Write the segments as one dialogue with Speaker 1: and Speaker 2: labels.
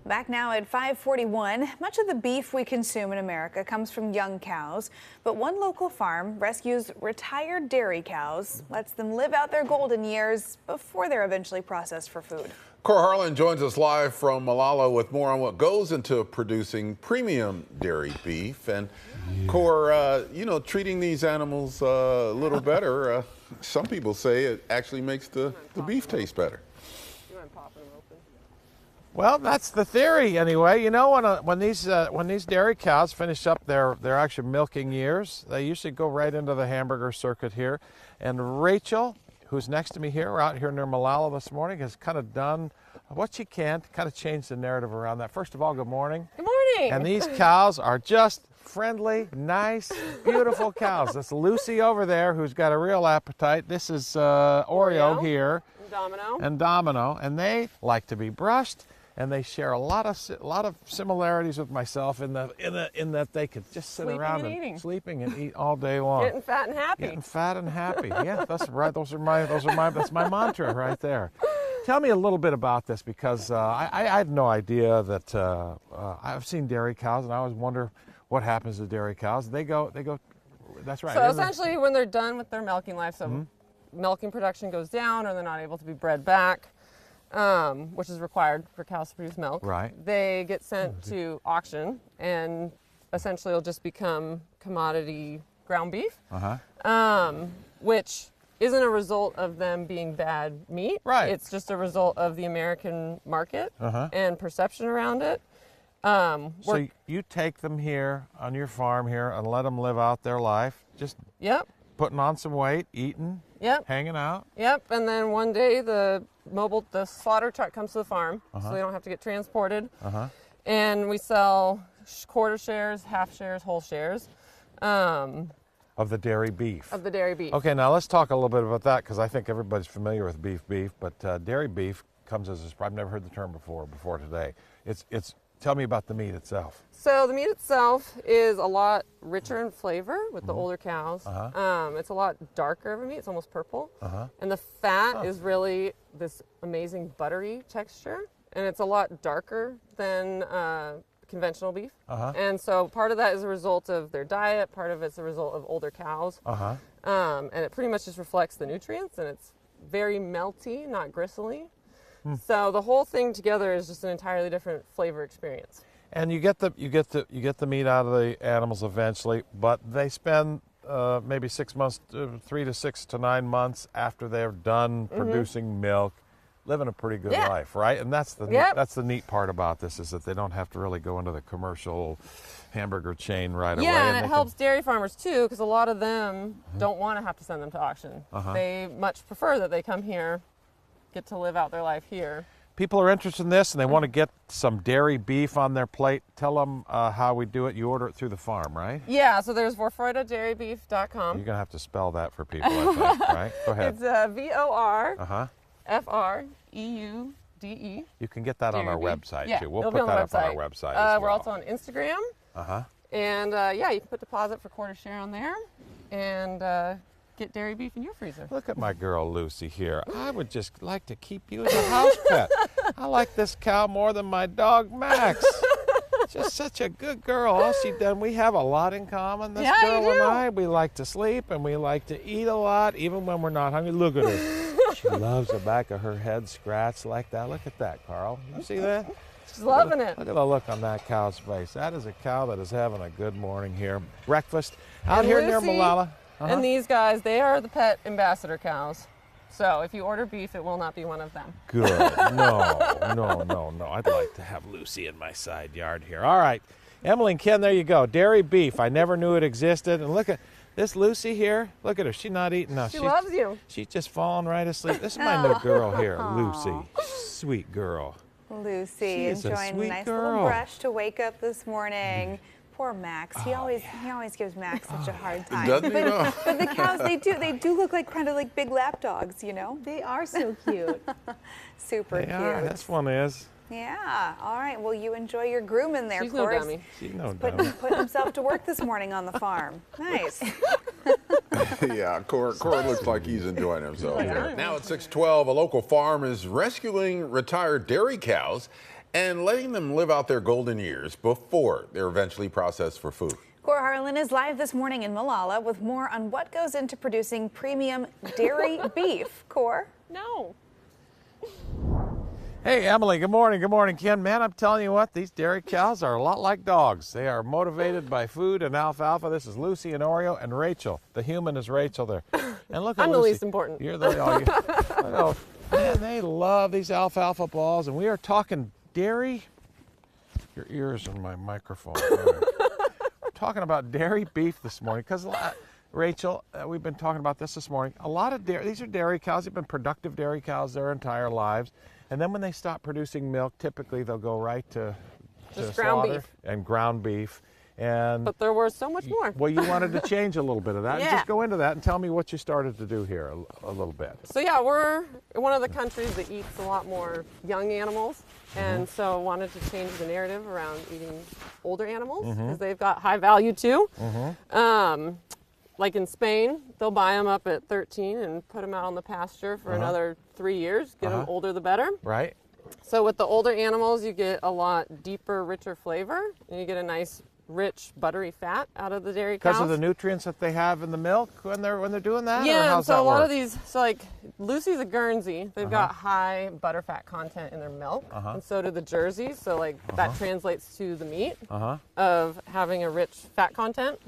Speaker 1: Back now at 5:41, much of the beef we consume in America comes from young cows, but one local farm rescues retired dairy cows, lets them live out their golden years before they're eventually processed for food.
Speaker 2: Kohr Harlan joins us live from Molalla with more on what goes into producing premium dairy beef. And Kohr, treating these animals a little better, some people say it actually makes the beef taste better.
Speaker 3: Well, that's the theory anyway. You know, when these dairy cows finish up their actual milking years, they usually go right into the hamburger circuit here. And Rachel, who's next to me here, we're out here near Molalla this morning, has kind of done what she can to kind of change the narrative around that. First of all, good morning.
Speaker 4: Good morning.
Speaker 3: And these cows are just friendly, nice, beautiful cows. That's Lucy over there, who's got a real appetite. This is Oreo here. And Domino. And they like to be brushed. And they share a lot of similarities with myself in that they could just sit around and sleeping and eat all day long.
Speaker 4: Getting fat and happy.
Speaker 3: Getting fat and happy. Yeah, that's right. That's my mantra right there. Tell me a little bit about this, because I had no idea that I've seen dairy cows, and I always wonder what happens to dairy cows. They go. That's right.
Speaker 4: So essentially, when they're done with their milking life, so milking production goes down, or they're not able to be bred back. Which is required for cows to produce milk.
Speaker 3: Right.
Speaker 4: They get sent to auction, and essentially it'll just become commodity ground beef, which isn't a result of them being bad meat.
Speaker 3: Right.
Speaker 4: It's just a result of the American market and perception around it.
Speaker 3: So you take them here on your farm here and let them live out their life, just putting on some weight, eating, hanging out.
Speaker 4: Yep, and then one day the slaughter truck comes to the farm, so they don't have to get transported. And we sell quarter shares, half shares, whole shares.
Speaker 3: Of the dairy beef.
Speaker 4: Of the dairy beef.
Speaker 3: Okay, now let's talk a little bit about that, because I think everybody's familiar with beef, but dairy beef comes as I've never heard the term before today. Tell me about the meat itself.
Speaker 4: So the meat itself is a lot richer in flavor with the older cows. It's a lot darker of a meat. It's almost purple. And the fat is really this amazing buttery texture. And it's a lot darker than conventional beef. And so part of that is a result of their diet. Part of it's a result of older cows. And it pretty much just reflects the nutrients. And it's very melty, not gristly. So the whole thing together is just an entirely different flavor experience.
Speaker 3: And you get the meat out of the animals eventually, but they spend maybe 6 months, 3 to 6 to 9 months after they're done producing milk, living a pretty good life, right? And that's the neat part about this, is that they don't have to really go into the commercial hamburger chain right away.
Speaker 4: Yeah, and it helps dairy farmers too, because a lot of them don't want to have to send them to auction. They much prefer that they come here, get to live out their life here.
Speaker 3: People are interested in this and they want to get some dairy beef on their plate. Tell them how we do it. You order it through the farm, right?
Speaker 4: Yeah, so there's VorfreudeDairyBeef.com.
Speaker 3: You're going to have to spell that for people, I think, right? Go ahead.
Speaker 4: It's VORFREUDE.
Speaker 3: You can get that on our website, too. We'll put that up on our website as well.
Speaker 4: We're also on Instagram. And you can put deposit for quarter share on there. And get dairy beef in your freezer.
Speaker 3: Look at my girl Lucy here. I would just like to keep you as a house pet. I like this cow more than my dog Max. Just such a good girl. All she done. We have a lot in common, this girl and I. We like to sleep and we like to eat a lot, even when we're not hungry. Look at her. She loves the back of her head scratched like that. Look at that, Carl. You see that?
Speaker 4: She's loving it.
Speaker 3: Look at the look on that cow's face. That is a cow that is having a good morning here. Breakfast out here near Molalla.
Speaker 4: And these guys, they are the pet ambassador cows. So if you order beef, it will not be one of them.
Speaker 3: Good. No. I'd like to have Lucy in my side yard here. All right. Emily and Ken, there you go. Dairy beef. I never knew it existed. And look at this Lucy here. Look at her. She's not eating now.
Speaker 4: She loves you.
Speaker 3: She's just falling right asleep. This is my new girl here, Lucy. Sweet girl.
Speaker 1: Lucy enjoying a nice little brush to wake up this morning. Poor Max. He always gives Max such a hard time.
Speaker 2: Doesn't he?
Speaker 1: But the cows, they do look like kind of like big lap dogs, you know?
Speaker 5: They are so cute.
Speaker 1: Super cute.
Speaker 3: Yeah, this one is.
Speaker 1: Yeah. All right. Well, you enjoy your grooming there,
Speaker 4: She's no
Speaker 1: Kohr.
Speaker 4: dummy.
Speaker 3: She's no dummy.
Speaker 1: Putting himself to work this morning on the farm. Nice.
Speaker 2: Yeah, Kohr looks like he's enjoying himself. Now at 6:12, a local farm is rescuing retired dairy cows and letting them live out their golden years before they're eventually processed for food.
Speaker 1: Kohr Harlan is live this morning in Molalla with more on what goes into producing premium dairy beef. Kohr?
Speaker 4: No.
Speaker 3: Hey, Emily, good morning. Good morning, Ken. Man, I'm telling you what, these dairy cows are a lot like dogs. They are motivated by food and alfalfa. This is Lucy and Oreo and Rachel. The human is Rachel there. And look at
Speaker 4: I'm
Speaker 3: Lucy.
Speaker 4: the least important.
Speaker 3: You're the, oh, man, they love these alfalfa balls. And we are talking dairy. Your ears on my microphone. We're talking about dairy beef this morning because Rachel, we've been talking about this morning. A lot of these are dairy cows. They've been productive dairy cows their entire lives. And then when they stop producing milk, typically they'll go right to
Speaker 4: Just ground
Speaker 3: slaughter
Speaker 4: beef.
Speaker 3: and ground beef. And
Speaker 4: But there was so much more.
Speaker 3: well, you wanted to change a little bit of that.
Speaker 4: Yeah.
Speaker 3: Just go into that and tell me what you started to do here a little bit.
Speaker 4: So yeah, we're one of the countries that eats a lot more young animals, and so wanted to change the narrative around eating older animals because they've got high value too. Like in Spain, they'll buy them up at 13 and put them out on the pasture for another 3 years. Get them older, the better.
Speaker 3: Right?
Speaker 4: So with the older animals, you get a lot deeper, richer flavor, and you get a nice, rich, buttery fat out of the dairy cows.
Speaker 3: Because of the nutrients that they have in the milk when they're doing that? Or
Speaker 4: Yeah,
Speaker 3: how's
Speaker 4: so
Speaker 3: that
Speaker 4: a lot
Speaker 3: work?
Speaker 4: of these, so like Lucy's a Guernsey, they've got high butterfat content in their milk, and so do the Jerseys. So like that translates to the meat of having a rich fat content.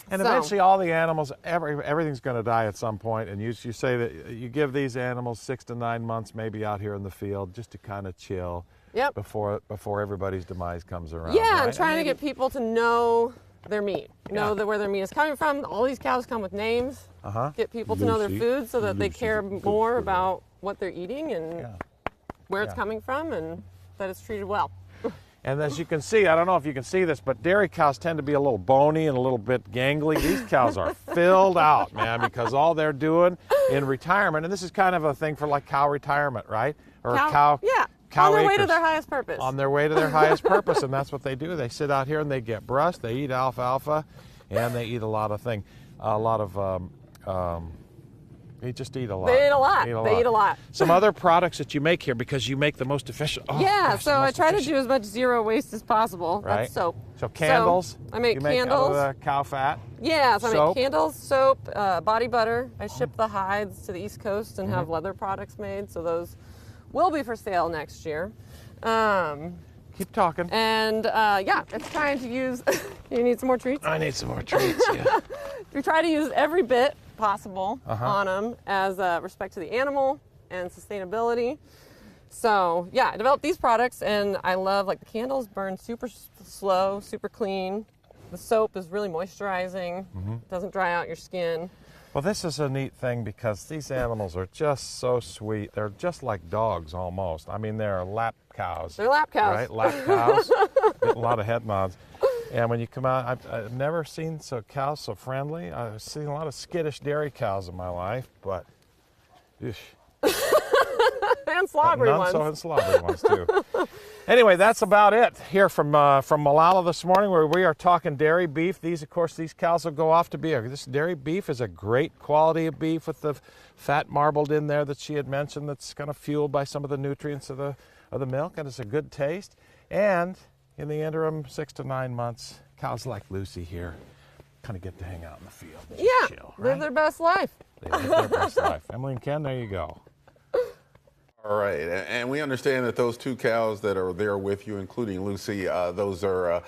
Speaker 3: And
Speaker 4: So-
Speaker 3: eventually all the animals, everything's going to die at some point. And you say that you give these animals 6 to 9 months maybe out here in the field just to kind of chill
Speaker 4: Yep.
Speaker 3: before everybody's demise comes around.
Speaker 4: Yeah,
Speaker 3: right?
Speaker 4: and trying to get people to know their meat, know
Speaker 3: Yeah.
Speaker 4: where their meat is coming from. All these cows come with names. Get people to know their
Speaker 3: Lucy.
Speaker 4: food so that they
Speaker 3: Lucy's
Speaker 4: care
Speaker 3: a good
Speaker 4: more
Speaker 3: girl.
Speaker 4: about what they're eating and
Speaker 3: Yeah.
Speaker 4: where it's
Speaker 3: Yeah.
Speaker 4: coming from and that it's treated well.
Speaker 3: And as you can see, I don't know if you can see this, but dairy cows tend to be a little bony and a little bit gangly. These cows are filled out, man, because all they're doing in retirement, and this is kind of a thing for like cow retirement, right? Or cow
Speaker 4: Yeah,
Speaker 3: cow
Speaker 4: on their way to
Speaker 3: acres.
Speaker 4: their highest purpose.
Speaker 3: On their way to their highest purpose, and that's what they do. They sit out here and they get brushed. They eat alfalfa, and they eat a lot of things. They just eat a lot.
Speaker 4: They eat a lot. They eat a lot.
Speaker 3: Some other products that you make here because you make the most efficient. Oh,
Speaker 4: Yeah,
Speaker 3: gosh,
Speaker 4: so
Speaker 3: the
Speaker 4: I
Speaker 3: most
Speaker 4: try to
Speaker 3: efficient.
Speaker 4: do as much zero waste as possible.
Speaker 3: Right.
Speaker 4: That's soap.
Speaker 3: So candles.
Speaker 4: I make
Speaker 3: you make
Speaker 4: candles.
Speaker 3: out of the cow fat.
Speaker 4: Yeah, so I
Speaker 3: Soap.
Speaker 4: make candles, soap, body butter. I ship the hides to the East Coast and have leather products made, so those will be for sale next year.
Speaker 3: Keep talking.
Speaker 4: And yeah, it's trying to use. You need some more treats?
Speaker 3: I need some more treats. Yeah.
Speaker 4: We try to use every bit possible on them as respect to the animal and sustainability. So yeah, I developed these products, and I love like the candles burn super slow, super clean. The soap is really moisturizing. Doesn't dry out your skin.
Speaker 3: Well, this is a neat thing because these animals are just so sweet. They're just like dogs almost. I mean, they're lap cows.
Speaker 4: They're lap cows.
Speaker 3: Right? Lap cows. Get a lot of head nods. And when you come out, I've never seen cows so friendly. I've seen a lot of skittish dairy cows in my life, but
Speaker 4: And slobbery
Speaker 3: none
Speaker 4: ones.
Speaker 3: so slobbery ones too. Anyway, that's about it here from Molalla this morning, where we are talking dairy beef. These cows will go off to be. This dairy beef is a great quality of beef with the fat marbled in there that she had mentioned. That's kind of fueled by some of the nutrients of the milk, and it's a good taste. And in the interim, 6 to 9 months, cows like Lucy here kind of get to hang out in the field. And just
Speaker 4: Yeah,
Speaker 3: chill,
Speaker 4: live
Speaker 3: right?
Speaker 4: their best life.
Speaker 3: They live their best life. Emily and Ken, there you go.
Speaker 2: All right, and we understand that those 2 cows that are there with you, including Lucy, those are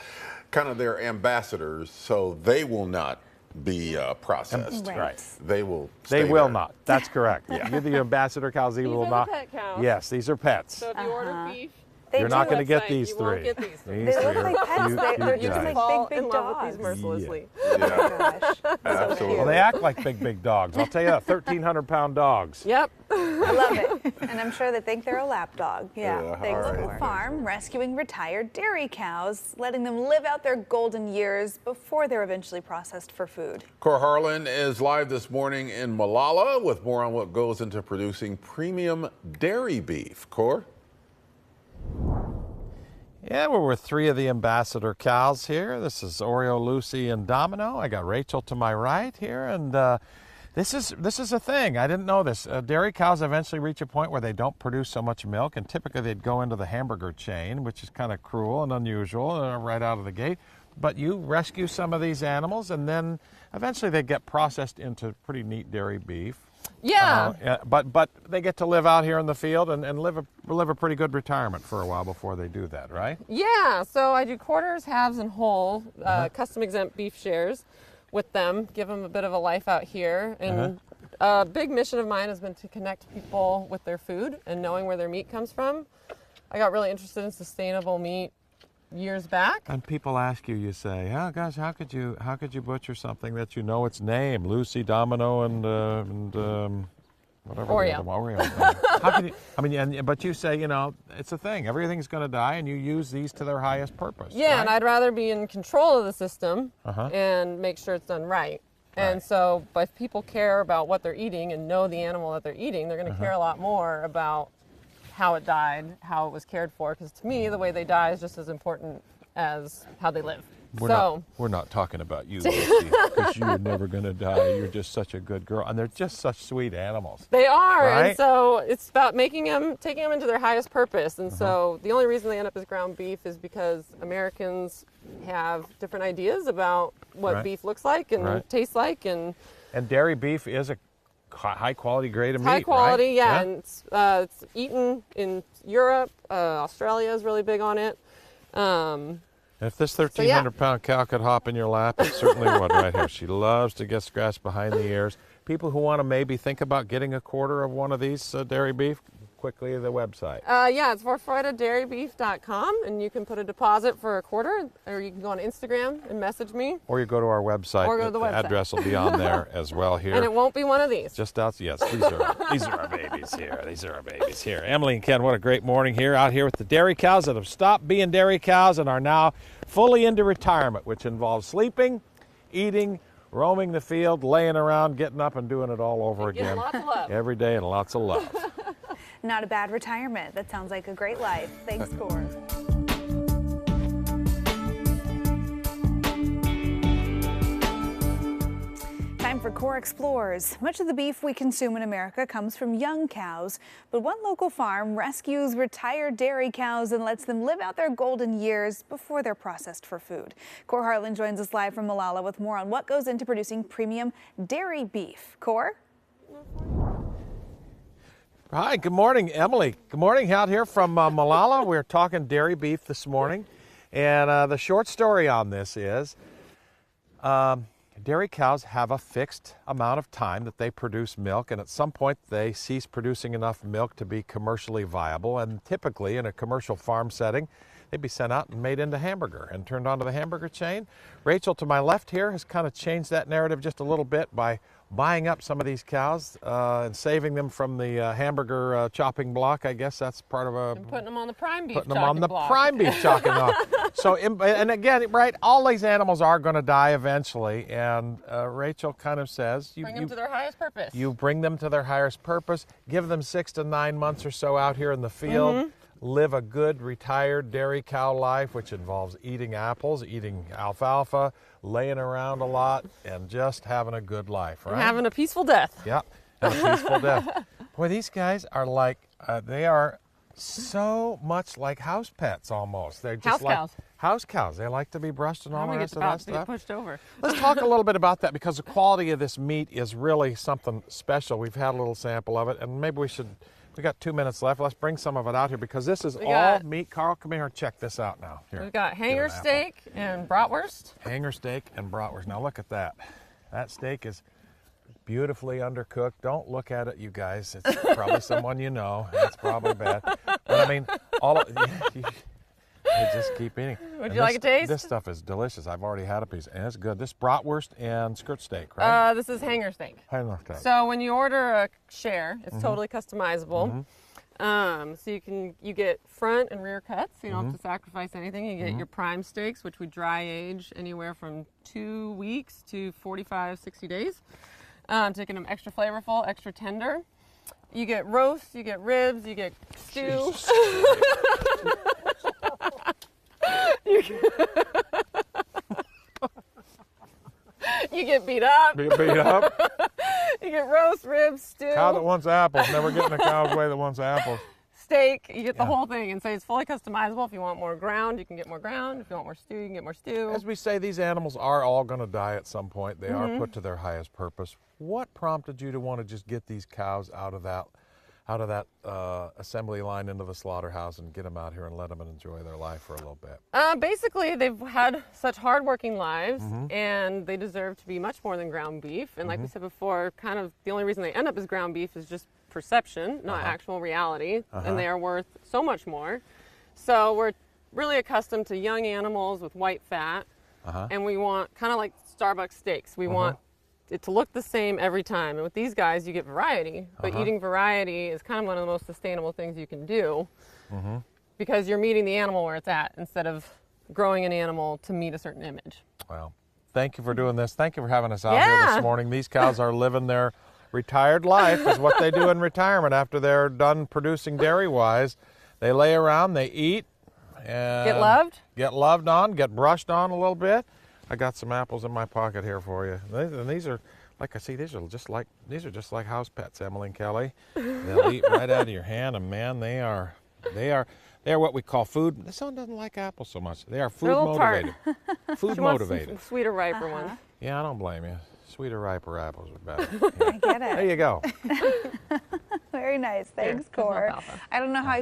Speaker 2: kind of their ambassadors, so they will not be processed.
Speaker 1: Right.
Speaker 2: They will.
Speaker 3: They
Speaker 2: stay
Speaker 3: will
Speaker 2: there.
Speaker 3: not. That's correct. You're the ambassador cows. These will
Speaker 4: are the
Speaker 3: not.
Speaker 4: pet cows.
Speaker 3: Yes, these are pets.
Speaker 4: So if you order beef,
Speaker 1: They
Speaker 3: You're not
Speaker 1: do
Speaker 3: going to get
Speaker 4: website,
Speaker 3: these
Speaker 4: you
Speaker 3: 3.
Speaker 4: won't get these three.
Speaker 3: These
Speaker 1: They look
Speaker 3: three
Speaker 1: like
Speaker 3: are
Speaker 1: pets.
Speaker 3: cute,
Speaker 1: They're
Speaker 3: cute
Speaker 1: just
Speaker 3: guys.
Speaker 1: like
Speaker 4: fall
Speaker 1: big
Speaker 4: in love with
Speaker 1: dogs.
Speaker 4: these mercilessly.
Speaker 2: Yeah,
Speaker 1: Gosh.
Speaker 2: absolutely.
Speaker 3: Well, they act like big dogs. I'll tell you that. 1,300-pound dogs.
Speaker 4: Yep.
Speaker 1: I love it. And I'm sure they think they're a lap dog. Yeah.
Speaker 2: Yeah,
Speaker 1: Thanks,
Speaker 2: all right.
Speaker 1: Kohr. Farm rescuing retired dairy cows, letting them live out their golden years before they're eventually processed for food.
Speaker 2: Kohr Harlan is live this morning in Molalla with more on what goes into producing premium dairy beef. Kohr?
Speaker 3: Yeah, we're with 3 of the ambassador cows here. This is Oreo, Lucy, and Domino. I got Rachel to my right here, and This is a thing. I didn't know this. Dairy cows eventually reach a point where they don't produce so much milk, and typically they'd go into the hamburger chain, which is kind of cruel and unusual right out of the gate. But you rescue some of these animals, and then eventually they get processed into pretty neat dairy beef.
Speaker 4: Yeah.
Speaker 3: But they get to live out here in the field and live a pretty good retirement for a while before they do that, right?
Speaker 4: Yeah. So I do quarters, halves, and whole, custom exempt beef shares with them, give them a bit of a life out here. And a big mission of mine has been to connect people with their food and knowing where their meat comes from. I got really interested in sustainable meat years back.
Speaker 3: And people ask you, you say, "Oh gosh, how could you butcher something that you know its name, Lucy, Domino, and whatever
Speaker 4: Oreo."
Speaker 3: Oreo. How can you? I mean, but you say, it's a thing. Everything's going to die, and you use these to their highest purpose.
Speaker 4: Yeah,
Speaker 3: right?
Speaker 4: and I'd rather be in control of the system and make sure it's done right. And so, if people care about what they're eating and know the animal that they're eating, they're going to care a lot more about how it died, how it was cared for, because to me, the way they die is just as important as how they live.
Speaker 3: We're not talking about you, Lucy, because you're never going to die. You're just such a good girl, and they're just such sweet animals.
Speaker 4: They are,
Speaker 3: right?
Speaker 4: And so it's about taking them into their highest purpose. And so the only reason they end up as ground beef is because Americans have different ideas about what beef looks like and tastes like, and
Speaker 3: dairy beef is a high quality grade of meat.
Speaker 4: High quality,
Speaker 3: right?
Speaker 4: yeah. And it's eaten in Europe. Australia is really big on it.
Speaker 3: If this 1,300-pound cow could hop in your lap, it certainly would right here. She loves to get scratched behind the ears. People who want to maybe think about getting a quarter of one of these dairy beef, quickly the website.
Speaker 4: Yeah, it's vorfreudedairybeef.com, and you can put a deposit for a quarter, or you can go on Instagram and message me.
Speaker 3: Or you go to our website.
Speaker 4: Or go to the website.
Speaker 3: Address will be on there as well here.
Speaker 4: And it won't be one of these.
Speaker 3: Just out, yes, these are our babies here. These are our babies here. Emily and Ken, what a great morning here out here with the dairy cows that have stopped being dairy cows and are now fully into retirement, which involves sleeping, eating, roaming the field, laying around, getting up and doing it all over again.
Speaker 4: Lots of love.
Speaker 3: Every day, and lots of love.
Speaker 1: Not a bad retirement. That sounds like a great life. Thanks, Kohr. Time for Kohr Explores. Much of the beef we consume in America comes from young cows, but one local farm rescues retired dairy cows and lets them live out their golden years before they're processed for food. Kohr Harlan joins us live from Molalla with more on what goes into producing premium dairy beef. Kohr?
Speaker 3: Hi, good morning, Emily. Good morning, out here from Molalla. We're talking dairy beef this morning, and the short story on this is dairy cows have a fixed amount of time that they produce milk, and at some point they cease producing enough milk to be commercially viable, and typically in a commercial farm setting, they'd be sent out and made into hamburger and turned onto the hamburger chain. Rachel to my left here has kind of changed that narrative just a little bit by buying up some of these cows and saving them from the hamburger chopping block. I guess that's part of a...
Speaker 4: And putting them on the prime beef
Speaker 3: Putting them on the
Speaker 4: block.
Speaker 3: prime beef chalking off. So, and again, right, all these animals are going to die eventually, and Rachel kind of says...
Speaker 4: Bring them to their highest purpose.
Speaker 3: You bring them to their highest purpose, give them 6 to 9 months or so out here in the field, live a good retired dairy cow life, which involves eating apples, eating alfalfa, laying around a lot, and just having a good life, right?
Speaker 4: And having a peaceful death.
Speaker 3: Yep, and a peaceful death. Boy, these guys are like, they are so much like house pets almost. They're just house cows. They like to be brushed and all the rest of that stuff.
Speaker 4: Pushed over.
Speaker 3: Let's talk a little bit about that, because the quality of this meat is really something special. We've had a little sample of it, and maybe we got 2 minutes left. Let's bring some of it out here, because this is all meat. Carl, come here and check this out now. Here,
Speaker 4: we've got hanger steak and bratwurst.
Speaker 3: Hanger steak and bratwurst. Now look at that. That steak is beautifully undercooked. Don't look at it, you guys. It's probably someone you know. It's probably bad. But I mean, you just keep eating.
Speaker 4: Would you like a taste?
Speaker 3: This stuff is delicious. I've already had a piece, and it's good. This bratwurst and skirt steak, right?
Speaker 4: This is hanger steak.
Speaker 3: Hanger steak.
Speaker 4: So when you order a share, it's totally customizable. So you get front and rear cuts. So you don't have to sacrifice anything. You get your prime steaks, which we dry age anywhere from 2 weeks to 45, 60 days, taking them extra flavorful, extra tender. You get roast, you get ribs, you get stew. You get beat up.
Speaker 3: Beat up.
Speaker 4: You You get roast, ribs, stew,
Speaker 3: Cow that wants apples, never getting a cow's way that wants apples.
Speaker 4: steak. You get the whole thing. And so it's fully customizable. If you want more ground, you can get more ground. If you want more stew, you can get more stew.
Speaker 3: As we say, these animals are all going to die at some point. They are put to their highest purpose. What prompted you to want to just get these cows out of that assembly line into the slaughterhouse and get them out here and let them enjoy their life for a little bit?
Speaker 4: Basically, they've had such hardworking lives, and they deserve to be much more than ground beef. And like we said before, kind of the only reason they end up as ground beef is just perception, not actual reality, and they are worth so much more. So we're really accustomed to young animals with white fat, and we want kind of like Starbucks steaks. We want it to look the same every time. And with these guys, you get variety, but eating variety is kind of one of the most sustainable things you can do because you're meeting the animal where it's at instead of growing an animal to meet a certain image.
Speaker 3: Well, thank you for doing this. Thank you for having us out here this morning. These cows are living their retired life, is what they do in retirement after they're done producing dairy-wise. They lay around, they eat, and get loved on, get brushed on a little bit. I got some apples in my pocket here for you. And these are, like I see, these are just like house pets, Emily and Kelly. They'll eat right out of your hand, and man, they are what we call food. This one doesn't like apples so much. They are food motivated. Food motivated.
Speaker 4: Some sweeter, riper ones.
Speaker 3: Yeah, I don't blame you. Sweeter, riper apples are better.
Speaker 1: I get it.
Speaker 3: There you go.
Speaker 1: Very nice. Thanks, Kohr. I don't know how I